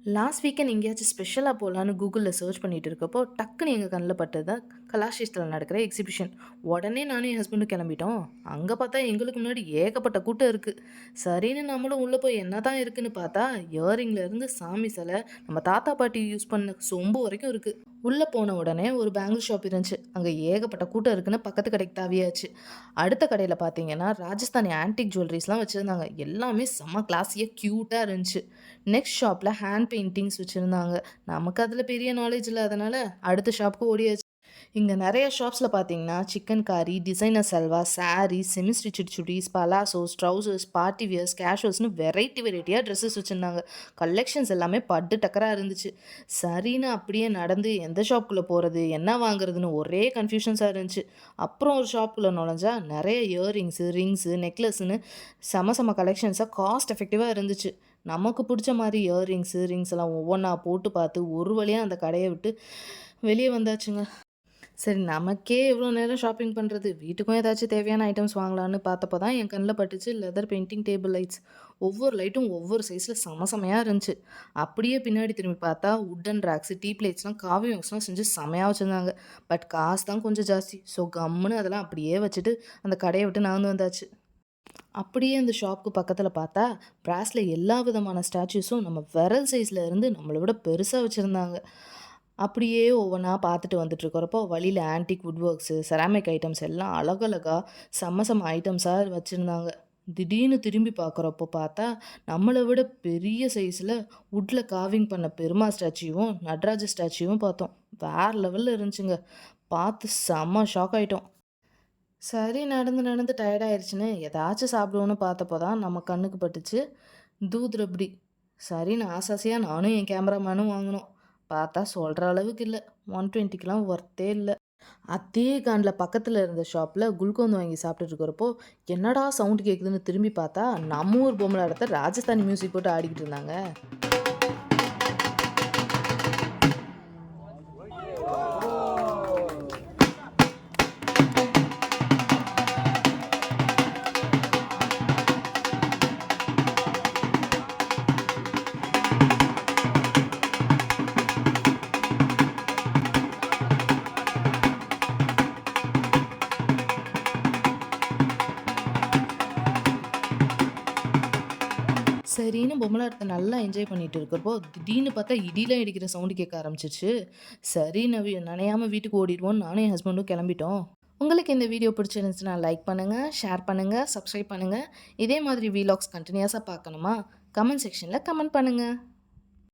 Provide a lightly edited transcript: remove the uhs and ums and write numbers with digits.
Last weekend எங்கேயாச்சும் ஸ்பெஷலாக போகலான்னு கூகுளில் சர்ச் பண்ணிட்டு இருக்கப்போ டக்குன்னு எங்கள் கண்ணில் பட்டது தான் கலாஷேஸ்திரத்தில் நடக்கிற எக்ஸிபிஷன். உடனே நானும் என் ஹஸ்பண்டும் கிளம்பிட்டோம். அங்கே பார்த்தா எங்களுக்கு முன்னாடி ஏகப்பட்ட கூட்டம் இருக்குது. சரின்னு நம்மளும் உள்ளே போய் என்ன தான் இருக்குன்னு பார்த்தா இயரிங்லேருந்து சாமி சிலை, நம்ம தாத்தா பாட்டி யூஸ் பண்ண சொம்பு வரைக்கும் இருக்குது. உள்ளே போன உடனே ஒரு பேங்கிள் ஷாப் இருந்துச்சு. அங்கே ஏகப்பட்ட கூட்டம் இருக்குன்னு பக்கத்து கடைக்கு தாவியாச்சு. அடுத்த கடையில் பார்த்தீங்கன்னா ராஜஸ்தானி ஆன்டிக் ஜுவல்லரிஸ்லாம் வச்சுருந்தாங்க. எல்லாமே செம்ம கிளாஸியாக க்யூட்டாக இருந்துச்சு. நெக்ஸ்ட் ஷாப்பில் ஹேண்ட் பெயிண்டிங்ஸ் வச்சுருந்தாங்க. நமக்கு அதில் பெரிய நாலேஜ் இல்லாதனால அடுத்த ஷாப்புக்கு ஓடியாச்சு. இங்கே நிறைய ஷாப்ஸில் பார்த்தீங்கன்னா chikankari, designer salwar, sari, semi stitched chudis, palazzos, trousers, party wears, கேஷுவல்ஸ்னு வெரைட்டியாக ட்ரெஸ்ஸஸ் வச்சுருந்தாங்க. கலெக்ஷன்ஸ் எல்லாமே பட்டு டக்கராக இருந்துச்சு. சரின்னு அப்படியே நடந்து எந்த ஷாப்புக்குள்ளே போகிறது, என்ன வாங்குறதுன்னு ஒரே கன்ஃபியூஷன்ஸாக இருந்துச்சு. அப்புறம் ஒரு ஷாப்புக்குள்ளே நுழைஞ்சா நிறைய இயரிங்ஸு, ரிங்ஸு, நெக்லஸ்ன்னு செம கலெக்ஷன்ஸாக காஸ்ட் எஃபெக்டிவாக இருந்துச்சு. நமக்கு பிடிச்ச மாதிரி ரிங்ஸ் எல்லாம் ஒவ்வொன்றா போட்டு பார்த்து ஒரு வழியாக அந்த கடையை விட்டு வெளியே வந்தாச்சுங்க. சரி, நமக்கே எவ்வளோ நேரம் ஷாப்பிங் பண்ணுறது, வீட்டுக்கும் ஏதாச்சும் தேவையான ஐட்டம்ஸ் வாங்கலான்னு பார்த்தப்போ தான் என் கண்ணில் பட்டுச்சு லெதர் பெயிண்டிங் டேபிள் லைட்ஸ். ஒவ்வொரு லைட்டும் ஒவ்வொரு சைஸில் செமையாக இருந்துச்சு. அப்படியே பின்னாடி திரும்பி பார்த்தா உட்டன் ரேக்ஸு, டீ பிளேட்ஸ்லாம் காவி ஒர்க்ஸ்லாம் செஞ்சு செமையாக வச்சுருந்தாங்க. பட் காசு தான் கொஞ்சம் ஜாஸ்தி. ஸோ கம்முன்னு அதெல்லாம் அப்படியே வச்சுட்டு அந்த கடையை விட்டு நான் வந்தாச்சு. அப்படியே அந்த ஷாப்புக்கு பக்கத்தில் பார்த்தா பிராஸில் எல்லா விதமான ஸ்டாச்சுஸும் நம்ம விரல் சைஸில் இருந்து நம்மளை விட பெருசாக வச்சுருந்தாங்க. அப்படியே ஒவ்வொன்றா பார்த்துட்டு வந்துட்டுருக்கிறப்போ வழியில் antique would works, ceramic items எல்லாம் அழகழகாக செம்ம ஐட்டம்ஸாக வச்சுருந்தாங்க. திடீர்னு திரும்பி பார்க்குறப்போ பார்த்தா நம்மளை விட பெரிய சைஸில் வுட்டில் காவிங் பண்ண பெருமா ஸ்டாச்சுவும் நடராஜ ஸ்டாச்சுவும் பார்த்தோம். வேறு லெவலில் இருந்துச்சுங்க. பார்த்து செம்ம ஷாக் ஆகிட்டோம். சரி, நடந்து நடந்து டயர்டாயிருச்சுன்னு ஏதாச்சும் சாப்பிடுவோன்னு பார்த்தப்போ தான் நம்ம கண்ணுக்கு பட்டுச்சு தூத் ரப்டி. சரின்னு ஆசாசியாக நானும் என் கேமராமேனும் வாங்கினோம். பார்த்தா சொல்கிற அளவுக்கு இல்லை. 120க்கெலாம் ஒர்த்தே இல்லை. அதே காண்டில் பக்கத்தில் இருந்த ஷாப்பில் குல்கோந்து வாங்கி சாப்பிட்டுட்டு இருக்கிறப்போ என்னடா சவுண்டு கேட்குதுன்னு திரும்பி பார்த்தா நம்ம ஊர் பொம்மலை இடத்த ராஜஸ்தானி மியூசிக் போட்டு ஆடிக்கிட்டு இருந்தாங்க. சரின்னு பொம்மலாட்டத்தை நல்லா என்ஜாய் பண்ணிட்டு இருக்கிறப்போ திடீர்னு பார்த்தா இடிலாம் இடிக்கிற சவுண்டு கேட்க ஆரம்பிச்சிச்சு. சரி, நனையாமல் வீட்டுக்கு ஓடிடுவோன்னு நானும் என் ஹஸ்பண்டும் கிளம்பிட்டோம். உங்களுக்கு இந்த வீடியோ பிடிச்சிருந்துச்சுன்னா லைக் பண்ணுங்கள், ஷேர் பண்ணுங்கள், சப்ஸ்கிரைப் பண்ணுங்கள். இதே மாதிரி வீலாக்ஸ் கண்டினியூஸாக பார்க்கணுமா? கமெண்ட் செக்ஷனில் கமெண்ட் பண்ணுங்கள்.